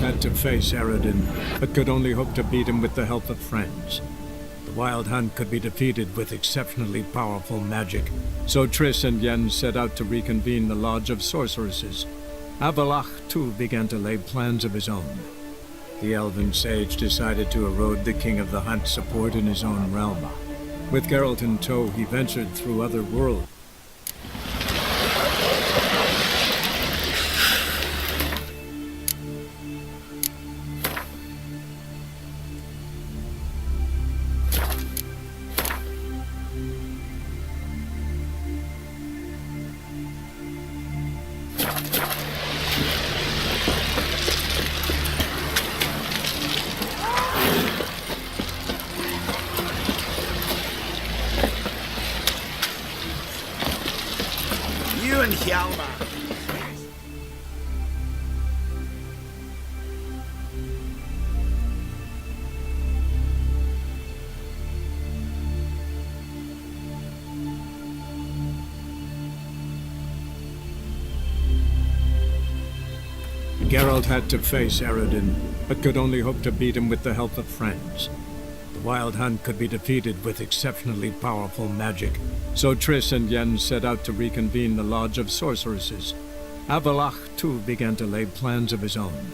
had to face Aradin, but could only hope to beat him with the help of friends. The Wild Hunt could be defeated with exceptionally powerful magic, so Triss and Yen set out to reconvene the Lodge of Sorceresses. Avell, too, began to lay plans of his own. The elven sage decided to erode the King of the Hunt's support in his own realm. With Geralt in tow, he ventured through other worlds. Geralt had to face Aradin, but could only hope to beat him with the help of friends. The Wild Hunt could be defeated with exceptionally powerful magic, so Triss and Yen set out to reconvene the Lodge of Sorceresses. Avell, too, began to lay plans of his own.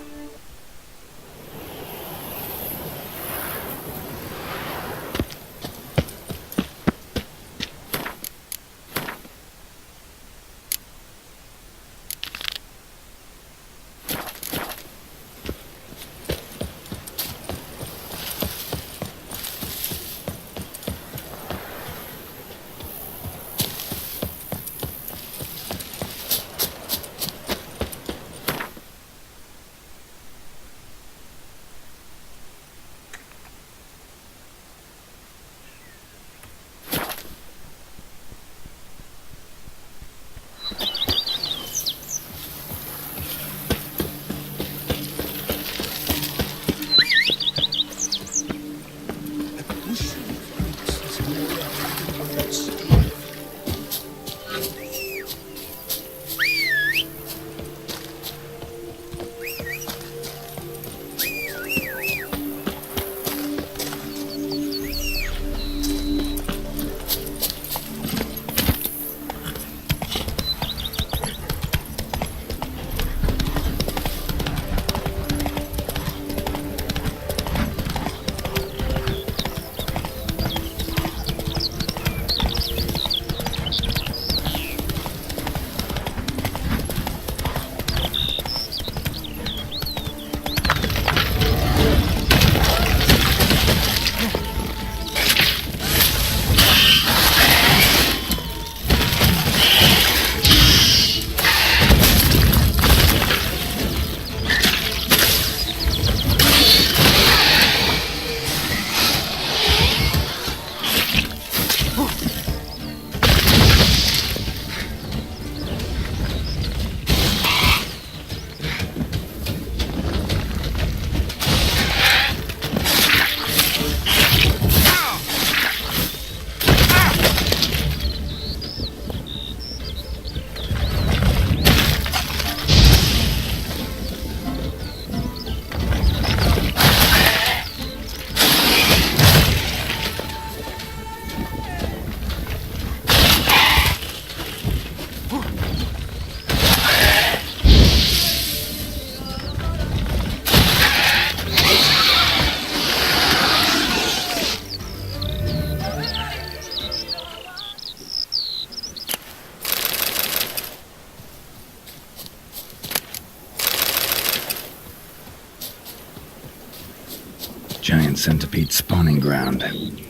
Giant centipede spawning ground.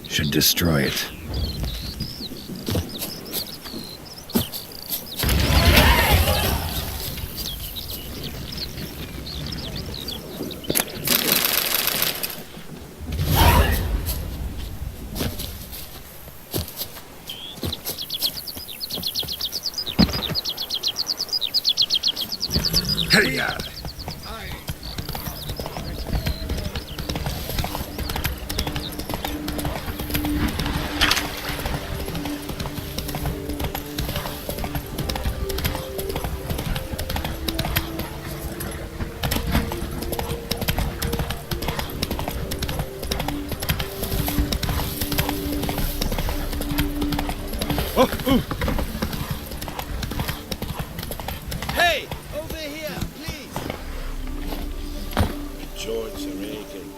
Should destroy it. Hey-ya! joints are aching.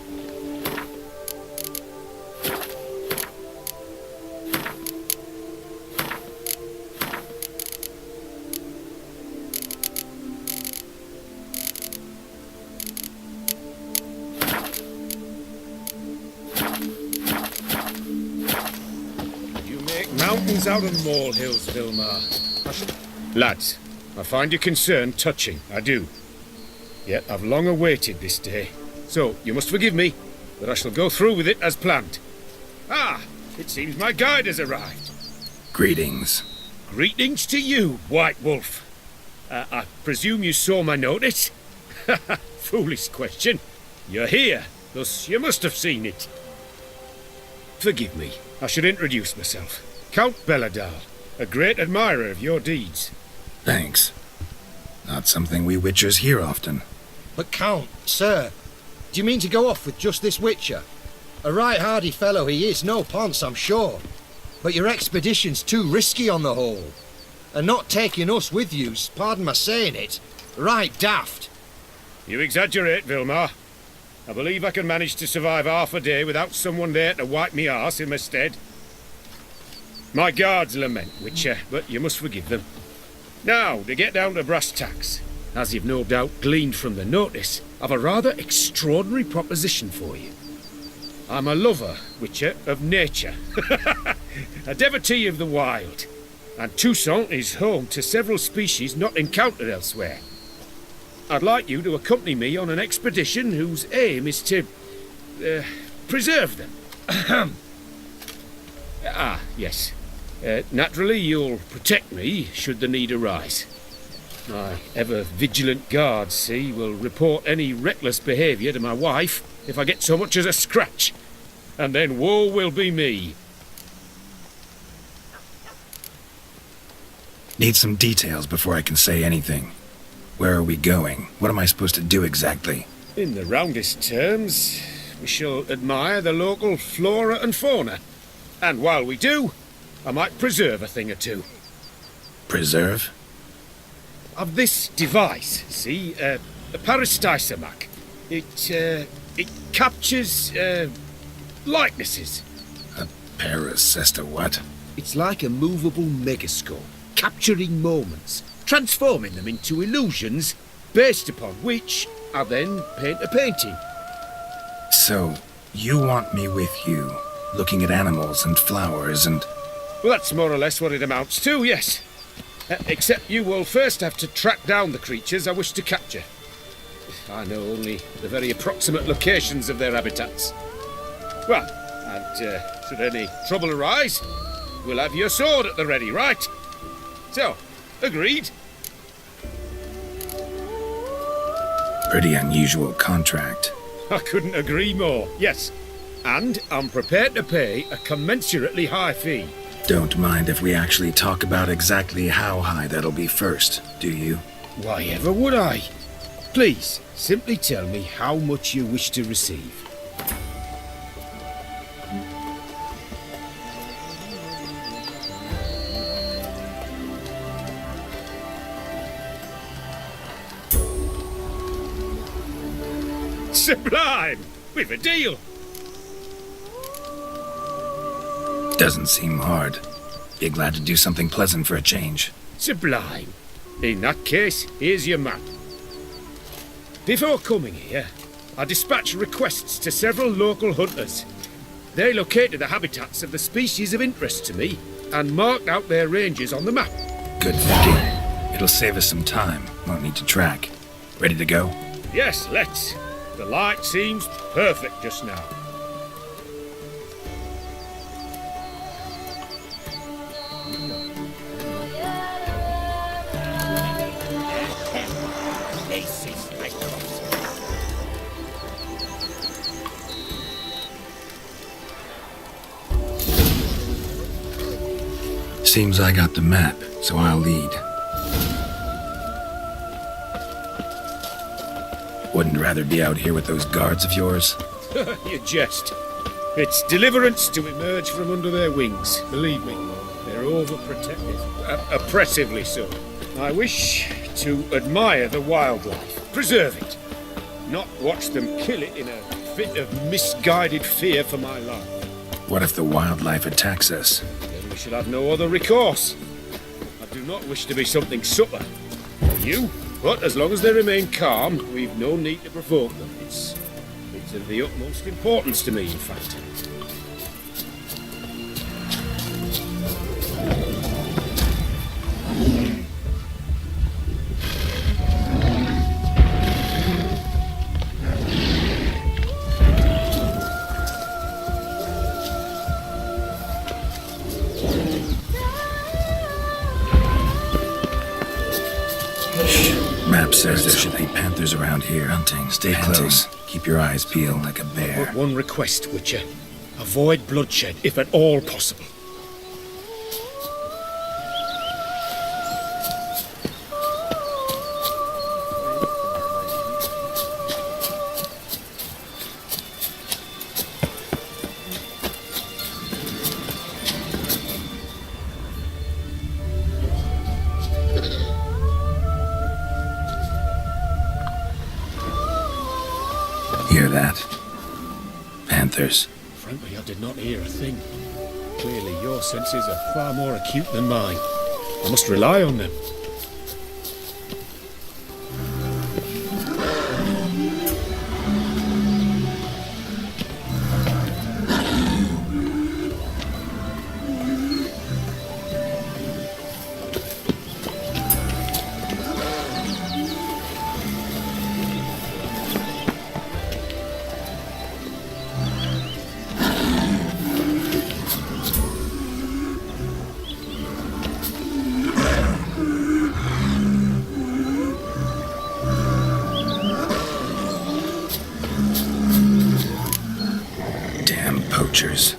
You make mountains out of molehills, Vilmar. Lads, I find your concern touching, I do. Yet I've long awaited this day. So, you must forgive me, but I shall go through with it as planned. Ah, it seems my guide has arrived. Greetings. Greetings to you, White Wolf. I presume you saw my notice? Foolish question. You're here, thus you must have seen it. Forgive me, I should introduce myself. Count Belladal, a great admirer of your deeds. Thanks. Not something we Witchers hear often. But Count, sir, do you mean to go off with just this Witcher? A right hardy fellow he is, no ponce, I'm sure. But your expedition's too risky on the whole. And not taking us with you's, pardon my saying it, right daft. You exaggerate, Vilmar. I believe I can manage to survive half a day without someone there to wipe me arse in my stead. My guards lament, Witcher, but you must forgive them. Now, to get down to brass tacks, as you've no doubt gleaned from the notice, I've a rather extraordinary proposition for you. I'm a lover, Witcher, of nature. A devotee of the wild. And Toussaint is home to several species not encountered elsewhere. I'd like you to accompany me on an expedition whose aim is to preserve them. Yes. Naturally, you'll protect me should the need arise. My ever-vigilant guards, see, will report any reckless behaviour to my wife if I get so much as a scratch. And then woe will be me. Need some details before I can say anything. Where are we going? What am I supposed to do exactly? In the roundest terms, we shall admire the local flora and fauna. And while we do, I might preserve a thing or two. Preserve? Of this device, see, a peristysomac. It captures, likenesses. A paracesta what? It's like a movable megascope, capturing moments, transforming them into illusions, based upon which I then paint a painting. So, you want me with you, looking at animals and flowers and... Well, that's more or less what it amounts to, yes. Except you will first have to track down the creatures I wish to capture. I know only the very approximate locations of their habitats. Well, and should any trouble arise, we'll have your sword at the ready, right? So, agreed? Pretty unusual contract. I couldn't agree more, yes. And I'm prepared to pay a commensurately high fee. Don't mind if we actually talk about exactly how high that'll be first, do you? Why ever would I? Please, simply tell me how much you wish to receive. Sublime! We've a deal! Doesn't seem hard. Be glad to do something pleasant for a change. Sublime. In that case, here's your map. Before coming here, I dispatched requests to several local hunters. They located the habitats of the species of interest to me and marked out their ranges on the map. Good thinking. It'll save us some time. Won't need to track. Ready to go? Yes, let's. The light seems perfect just now. Seems I got the map, so I'll lead. Wouldn't rather be out here with those guards of yours? You jest. It's deliverance to emerge from under their wings, believe me. They're overprotective, oppressively so. I wish to admire the wildlife, preserve it. not watch them kill it in a fit of misguided fear for my life. What if the wildlife attacks us? Then we should have no other recourse. I do not wish to be something subtle for you, but as long as they remain calm, we've no need to provoke them. It's of the utmost importance to me, in fact. Map says there should be panthers around here hunting. Stay close. Keep your eyes peeled like a bear. But one request, Witcher. Avoid bloodshed, if at all possible. Hear that? Panthers. Frankly, I did not hear a thing. Clearly, your senses are far more acute than mine. I must rely on them. Poachers.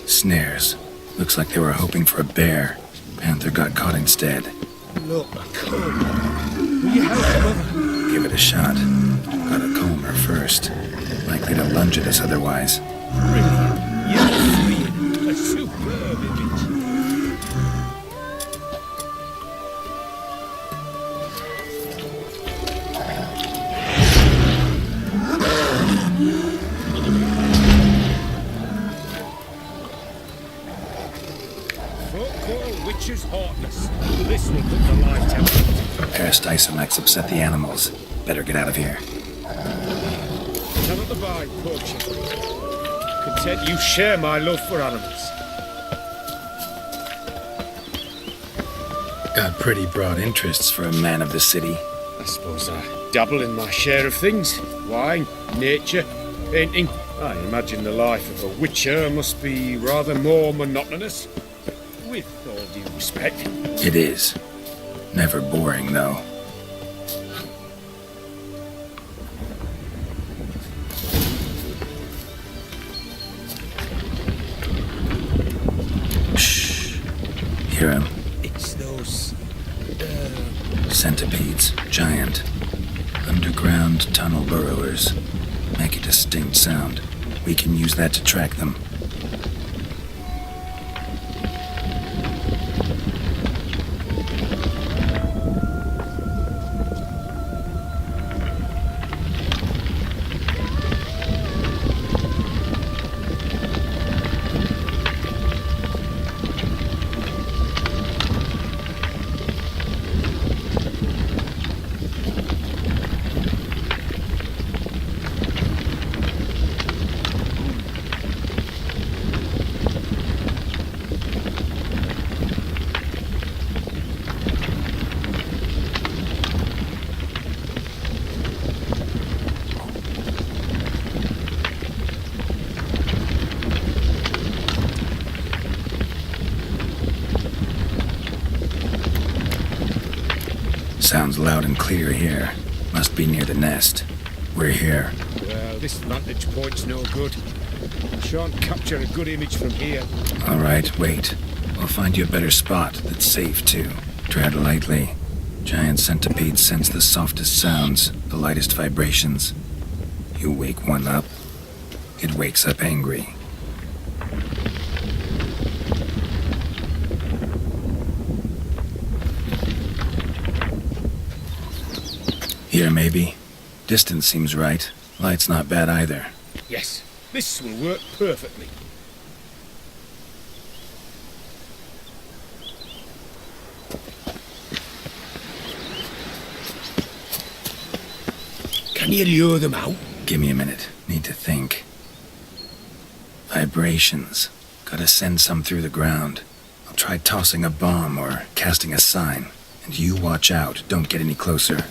Snares. Looks like they were hoping for a bear. Panther got caught instead. Look, come. Will you help Mother? Give it a shot. Gotta comb her first. Likely to lunge at us otherwise. Brilliant. You're freeing a superb image. Witcher's heartless. This will put the light out. Parastisomax upset the animals. Better get out of here. Cannot abide poaching. Content you share my love for animals. Got pretty broad interests for a man of the city. I suppose I dabble in my share of things. Wine, nature, painting. I imagine the life of a witcher must be rather more monotonous. With all due respect. It is. Never boring, though. Shh. Hear him? It's those... Centipedes. Giant. Underground tunnel burrowers. Make a distinct sound. We can use that to track them. Sounds loud and clear here. Must be near the nest. We're here. Well, this vantage point's no good. I shan't capture a good image from here. All right, wait. We'll find you a better spot that's safe, too. Tread lightly. Giant centipedes sense the softest sounds, the lightest vibrations. You wake one up, it wakes up angry. Here, maybe? Distance seems right. Light's not bad either. Yes, this will work perfectly. Can you lure them out? Give me a minute. Need to think. Vibrations. Gotta send some through the ground. I'll try tossing a bomb or casting a sign. And you watch out. Don't get any closer.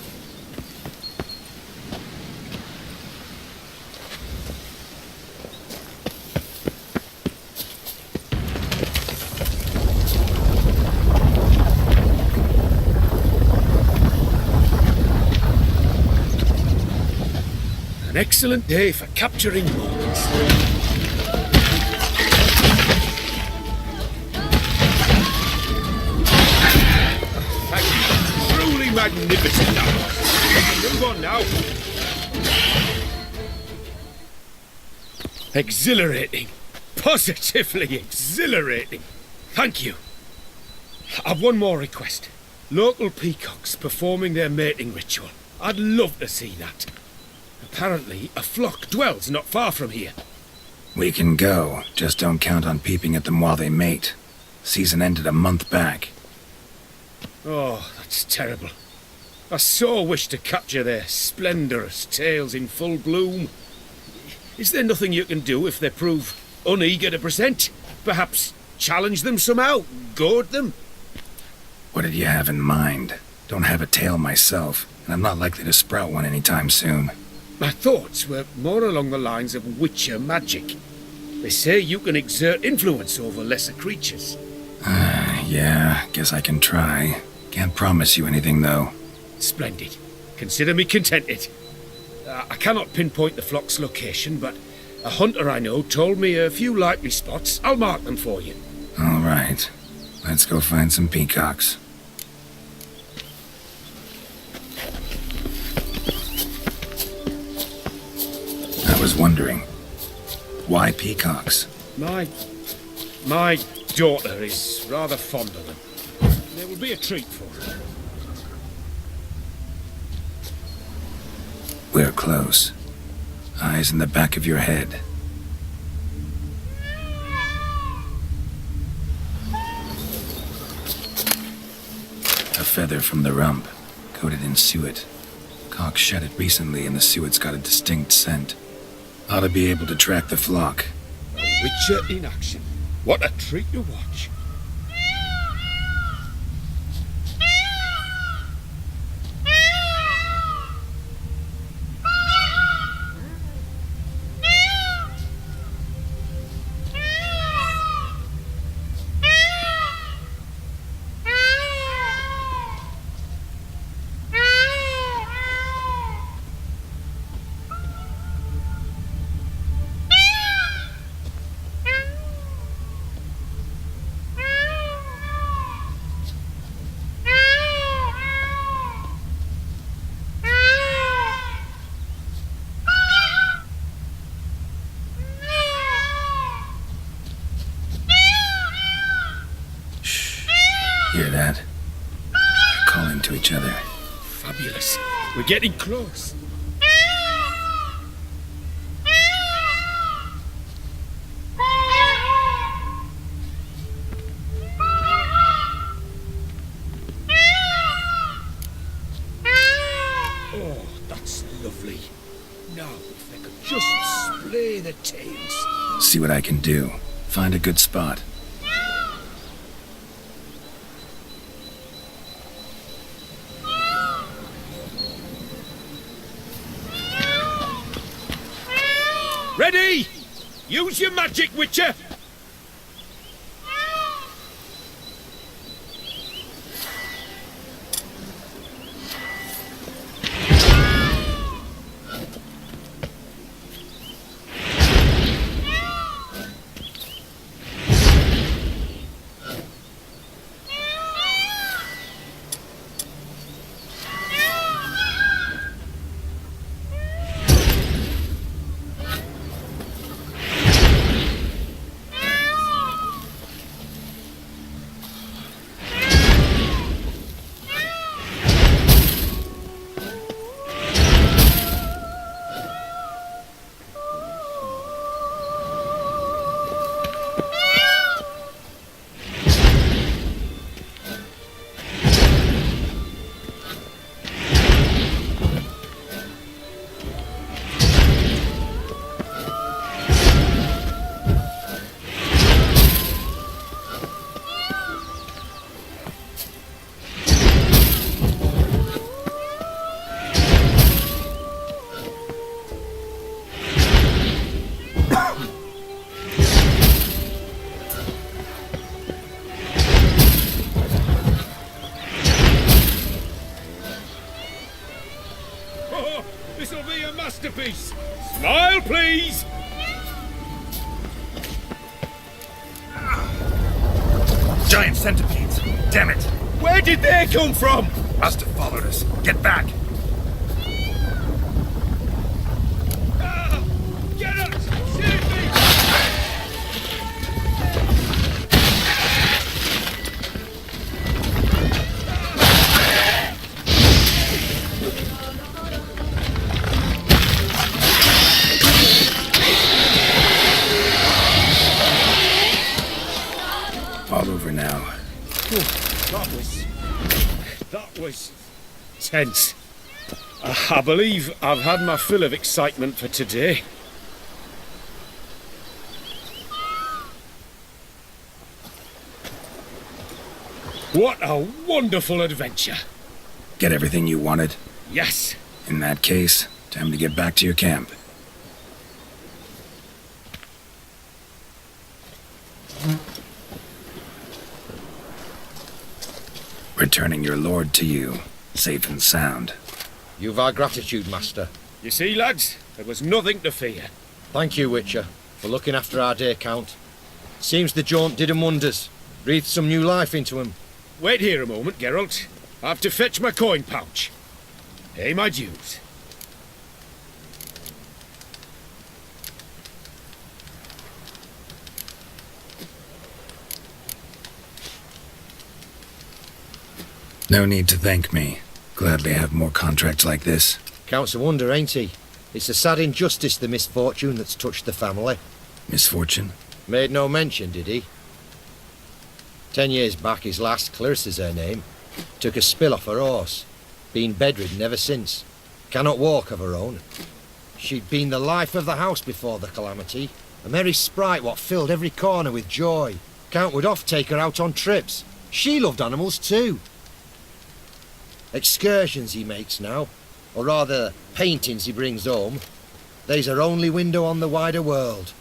An excellent day for capturing moments. Truly magnificent now. Move on now. Exhilarating. Positively exhilarating. Thank you. I've one more request. Local peacocks performing their mating ritual. I'd love to see that. Apparently, a flock dwells not far from here. We can go. Just don't count on peeping at them while they mate. Season ended a month back. Oh, that's terrible. I so wish to capture their splendorous tails in full bloom. Is there nothing you can do if they prove uneager to present? Perhaps challenge them somehow? Goad them? What did you have in mind? Don't have a tail myself, and I'm not likely to sprout one anytime soon. My thoughts were more along the lines of witcher magic. They say you can exert influence over lesser creatures. Yeah, guess I can try. Can't promise you anything, though. Splendid. Consider me contented. I cannot pinpoint the flock's location, but a hunter I know told me a few likely spots. I'll mark them for you. All right. Let's go find some peacocks. I was wondering, why peacocks? My daughter is rather fond of them. There will be a treat for her. We're close. Eyes in the back of your head. A feather from the rump, coated in suet. Cock shed it recently and the suet's got a distinct scent. Ought to be able to track the flock. A witcher in action. What a treat to watch. Hear that? They're calling to each other. Fabulous. We're getting close. Oh, that's lovely. Now, if they could just splay the tails. See what I can do. Find a good spot. Ready? Use your magic, Witcher! This'll be a masterpiece. Smile, please. Giant centipedes! Damn it! Where did they come from? Must have followed us. Get back! Get us! Save me! All over now. That was tense. I believe I've had my fill of excitement for today. What a wonderful adventure. Get everything you wanted? Yes. In that case, time to get back to your camp. Returning your lord to you, safe and sound. You've our gratitude, Master. You see, lads, there was nothing to fear. Thank you, Witcher, for looking after our day count. Seems the jaunt did 'em wonders. Breathed some new life into 'em. Wait here a moment, Geralt. I have to fetch my coin pouch. Pay my dues. No need to thank me. Gladly have more contracts like this. Counts a wonder, ain't he? It's a sad injustice, the misfortune that's touched the family. Misfortune? Made no mention, did he? 10 years back, his last, Clarissa's her name, took a spill off her horse. Been bedridden ever since. Cannot walk of her own. She'd been the life of the house before the calamity. A merry sprite what filled every corner with joy. Count would oft take her out on trips. She loved animals too. Excursions he makes now, or rather paintings he brings home. They's her only window on the wider world.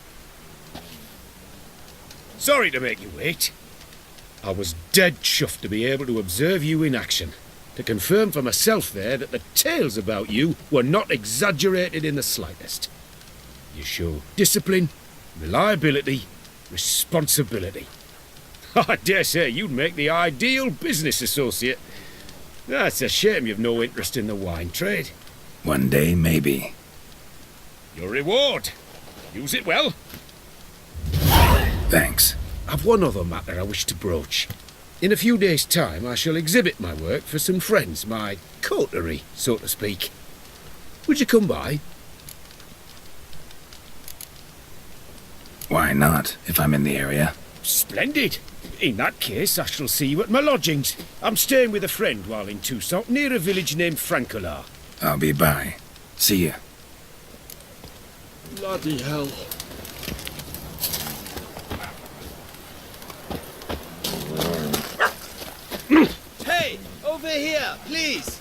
Sorry to make you wait. I was dead chuffed to be able to observe you in action. To confirm for myself there that the tales about you were not exaggerated in the slightest. You show discipline, reliability, responsibility. I dare say you'd make the ideal business associate. It's a shame you've no interest in the wine trade. One day, maybe. Your reward. Use it well. Thanks. I've one other matter I wish to broach. In a few days' time, I shall exhibit my work for some friends, my coterie, so to speak. Would you come by? Why not, if I'm in the area? Splendid. In that case, I shall see you at my lodgings. I'm staying with a friend while in Toussaint, near a village named Francolar. I'll be by. See ya. Bloody hell. Hey, over here, please!